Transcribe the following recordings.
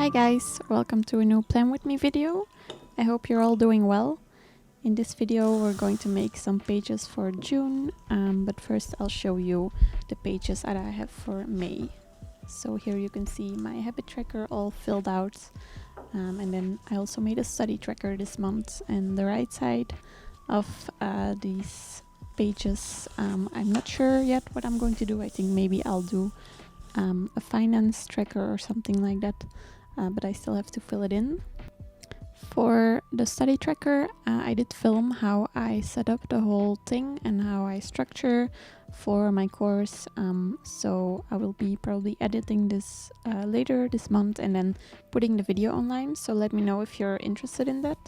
Hi guys, welcome to a new Plan With Me video. I hope you're all doing well. In this video we're going to make some pages for June, but first I'll show you the pages that I have for May. So here you can see my habit tracker all filled out, and then I also made a study tracker this month. And the right side of these pages, I'm not sure yet what I'm going to do. I think maybe I'll do a finance tracker or something like that, but I still have to fill it in. For the study tracker, I did film how I set up the whole thing and how I structure for my course, so I will be probably editing this later this month and then putting the video online, so let me know if you're interested in that.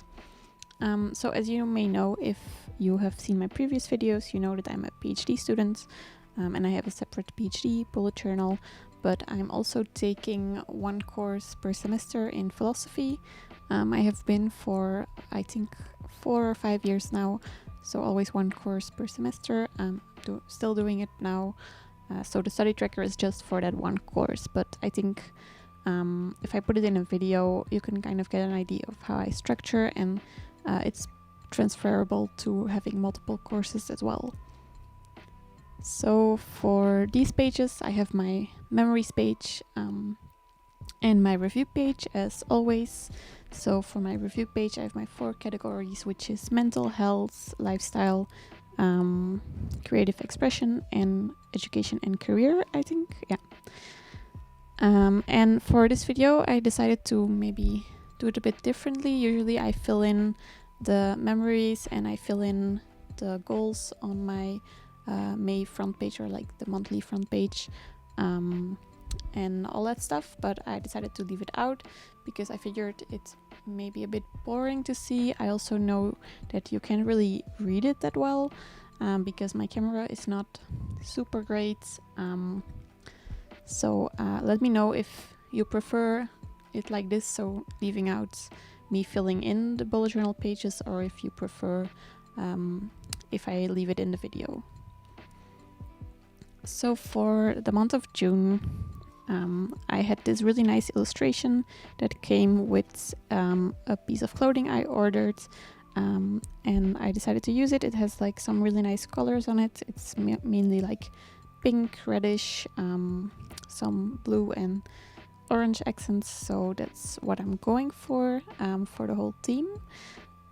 So as you may know, if you have seen my previous videos, you know that I'm a PhD student, and I have a separate PhD bullet journal, but I'm also taking one course per semester in philosophy. I have been for I think 4 or 5 years now, so always one course per semester. Still doing it now, so the study tracker is just for that one course, but I think if I put it in a video you can kind of get an idea of how I structure, and it's transferable to having multiple courses as well. So for these pages I have my memories page and my review page as always. So for my review page I have my 4 categories, which is mental health, lifestyle, creative expression, and education and career, I think. And for this video I decided to maybe do it a bit differently. Usually I fill in the memories and I fill in the goals on my May front page, or like the monthly front page, and all that stuff, but I decided to leave it out because I figured it's maybe a bit boring to see. I also know that you can't really read it that well, because my camera is not super great, so let me know if you prefer it like this, so leaving out me filling in the bullet journal pages, or if you prefer if I leave it in the video. So for the month of June, I had this really nice illustration that came with a piece of clothing I ordered, and I decided to use it. It has like some really nice colors on it. It's mainly like pink, reddish, some blue and orange accents, so that's what I'm going for the whole theme.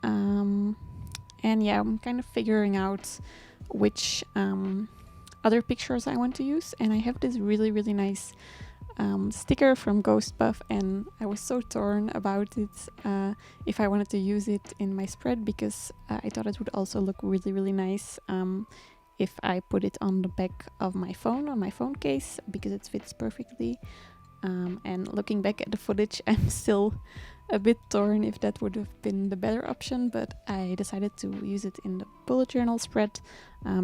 And yeah, I'm kind of figuring out which other pictures I want to use, and I have this really nice sticker from Ghost Buff, and I was so torn about it if I wanted to use it in my spread, because I thought it would also look really nice if I put it on the back of my phone, on my phone case, because it fits perfectly. And looking back at the footage, I'm still a bit torn if that would have been the better option, but I decided to use it in the bullet journal spread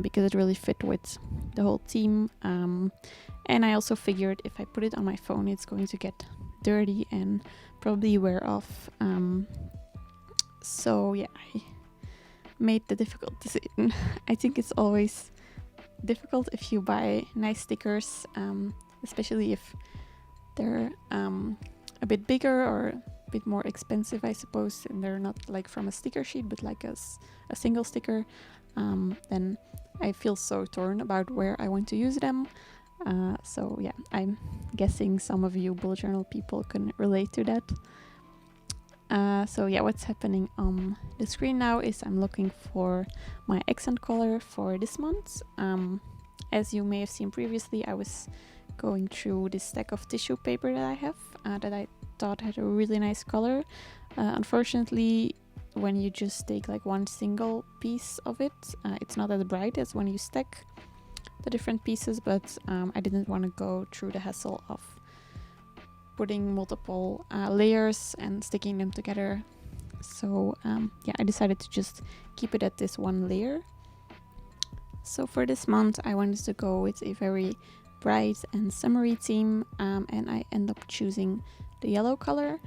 because it really fit with the whole theme, and I also figured if I put it on my phone it's going to get dirty and probably wear off, so yeah, I made the difficult decision. I think it's always difficult if you buy nice stickers, especially if they're a bit bigger or a bit more expensive, I suppose, and they're not like from a sticker sheet but like a single sticker, then I feel so torn about where I want to use them. So yeah, I'm guessing some of you bullet journal people can relate to that. So yeah, what's happening on the screen now is I'm looking for my accent color for this month. As you may have seen previously, I was going through this stack of tissue paper that I have, that I thought had a really nice color. Unfortunately, when you just take like one single piece of it, it's not as bright as when you stack the different pieces, but I didn't want to go through the hassle of putting multiple layers and sticking them together, so yeah, I decided to just keep it at this one layer. So for this month I wanted to go with a very bright and summery theme, and I end up choosing the yellow color,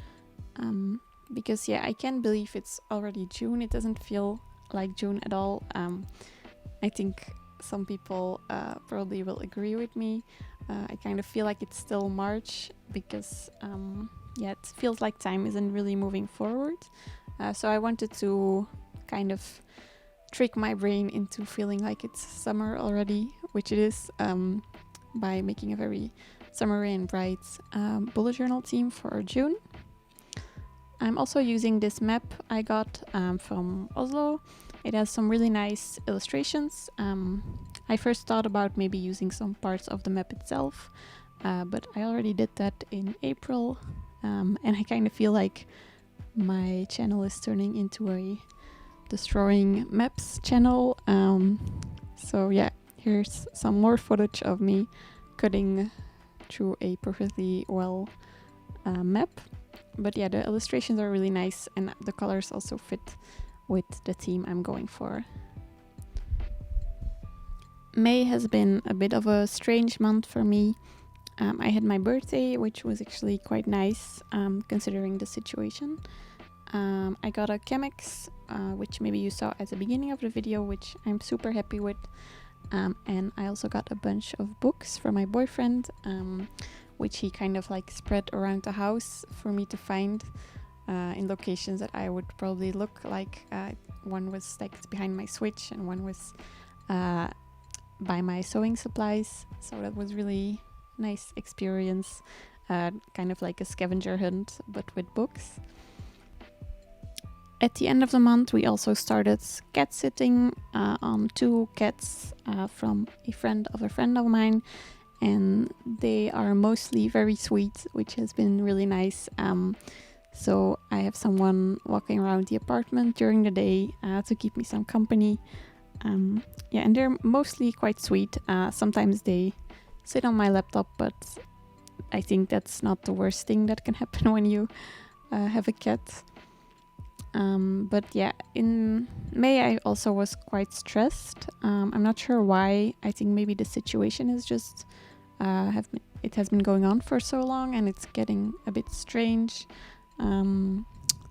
because yeah, I can't believe it's already June. It doesn't feel like June at all. I think some people probably will agree with me. I kind of feel like it's still March because yeah, it feels like time isn't really moving forward. So I wanted to kind of trick my brain into feeling like it's summer already, which it is, by making a very summery and bright bullet journal theme for June. I'm also using this map I got from Oslo. It has some really nice illustrations. I first thought about maybe using some parts of the map itself, but I already did that in April, and I kind of feel like my channel is turning into a destroying maps channel. So yeah, here's some more footage of me cutting through a perfectly well map. But yeah, the illustrations are really nice and the colors also fit with the theme I'm going for. May has been a bit of a strange month for me. I had my birthday, which was actually quite nice considering the situation. I got a Chemex, which maybe you saw at the beginning of the video, which I'm super happy with. And I also got a bunch of books from my boyfriend, which he kind of like spread around the house for me to find in locations that I would probably look like. One was stacked behind my Switch and one was by my sewing supplies. So that was really nice experience, kind of like a scavenger hunt but with books. At the end of the month we also started cat sitting on 2 cats from a friend of mine, and they are mostly very sweet, which has been really nice. So I have someone walking around the apartment during the day to keep me some company. Yeah, and they're mostly quite sweet. Sometimes they sit on my laptop, but I think that's not the worst thing that can happen when you have a cat. But yeah, in May I also was quite stressed. I'm not sure why. I think maybe the situation is just it has been going on for so long and it's getting a bit strange.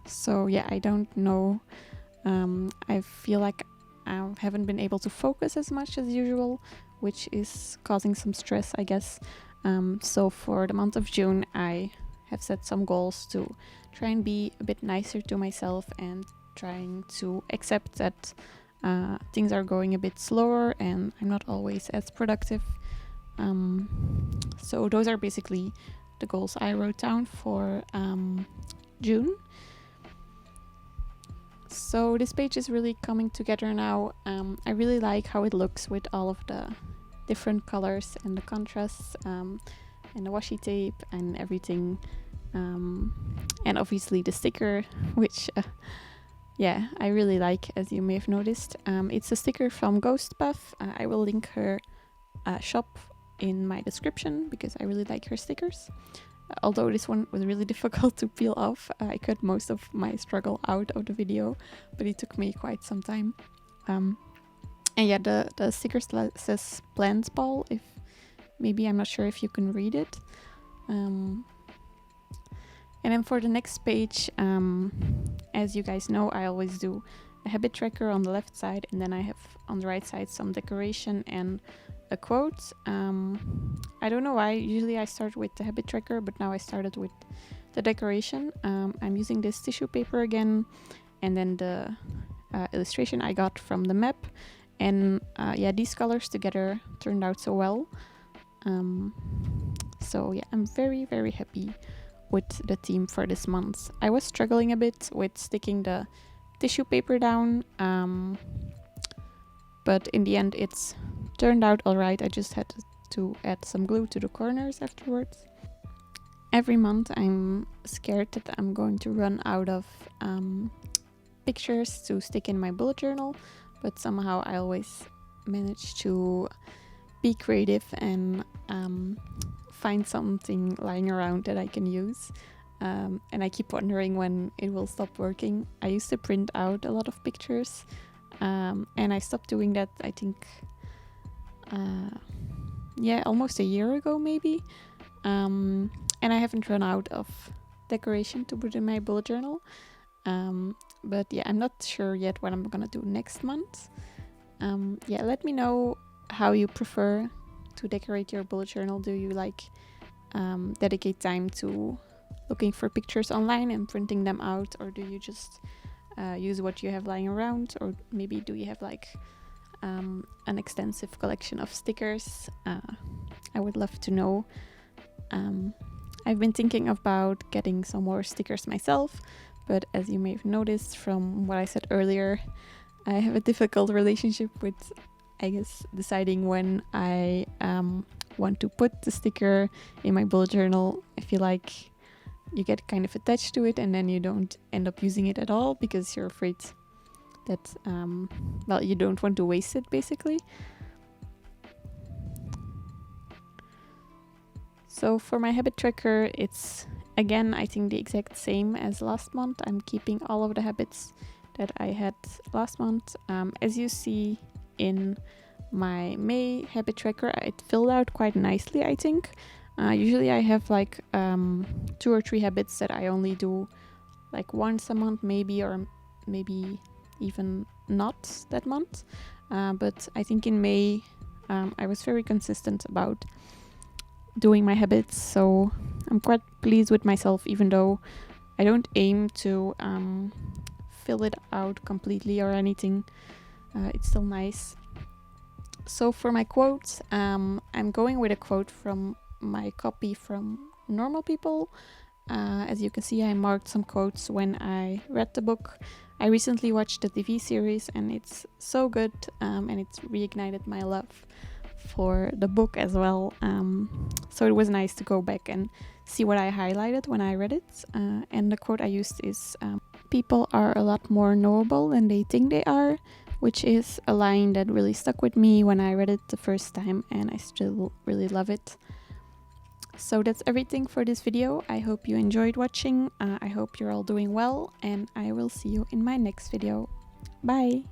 So yeah, I don't know. I feel like I haven't been able to focus as much as usual, which is causing some stress, I guess. So for the month of June, I have set some goals to try and be a bit nicer to myself and trying to accept that things are going a bit slower and I'm not always as productive. So those are basically the goals I wrote down for June. So this page is really coming together now. I really like how it looks with all of the different colors and the contrasts and the washi tape and everything. And obviously the sticker, which yeah, I really like, as you may have noticed. It's a sticker from Ghost Puff. I will link her shop in my description because I really like her stickers. Although this one was really difficult to peel off, I cut most of my struggle out of the video, but it took me quite some time. And yeah, the sticker says Plants Ball, if maybe, I'm not sure if you can read it. And then for the next page, as you guys know, I always do a habit tracker on the left side, and then I have on the right side some decoration and a quote. I don't know why, usually I start with the habit tracker, but now I started with the decoration. I'm using this tissue paper again, and then the illustration I got from the map. And yeah, these colors together turned out so well. So yeah, I'm very, very happy with the theme for this month. I was struggling a bit with sticking the tissue paper down, but in the end it's turned out alright. I just had to add some glue to the corners afterwards. Every month I'm scared that I'm going to run out of pictures to stick in my bullet journal, but somehow I always manage to be creative and find something lying around that I can use. And I keep wondering when it will stop working. I used to print out a lot of pictures, and I stopped doing that, I think, yeah, almost a year ago maybe. And I haven't run out of decoration to put in my bullet journal. But yeah, I'm not sure yet what I'm gonna do next month. Yeah, let me know how you prefer to decorate your bullet journal. Do you like dedicate time to looking for pictures online and printing them out, or do you just use what you have lying around, or maybe do you have like an extensive collection of stickers? I would love to know. I've been thinking about getting some more stickers myself, but as you may have noticed from what I said earlier, I have a difficult relationship with, I guess, deciding when I want to put the sticker in my bullet journal. I feel like you get kind of attached to it and then you don't end up using it at all because you're afraid that, well, you don't want to waste it basically. So for my habit tracker, it's again, I think the exact same as last month. I'm keeping all of the habits that I had last month. As you see in my May habit tracker, it filled out quite nicely, I think. Usually I have like 2 or 3 habits that I only do like once a month maybe, or maybe even not that month. But I think in May I was very consistent about doing my habits, so I'm quite pleased with myself, even though I don't aim to fill it out completely or anything. It's still nice. So for my quotes, I'm going with a quote from my copy from Normal People. As you can see, I marked some quotes when I read the book. I recently watched the TV series and it's so good, and it's reignited my love for the book as well. So it was nice to go back and see what I highlighted when I read it. And the quote I used is, "People are a lot more knowable than they think they are," which is a line that really stuck with me when I read it the first time, and I still really love it. So that's everything for this video. I hope you enjoyed watching. I hope you're all doing well, and I will see you in my next video. Bye!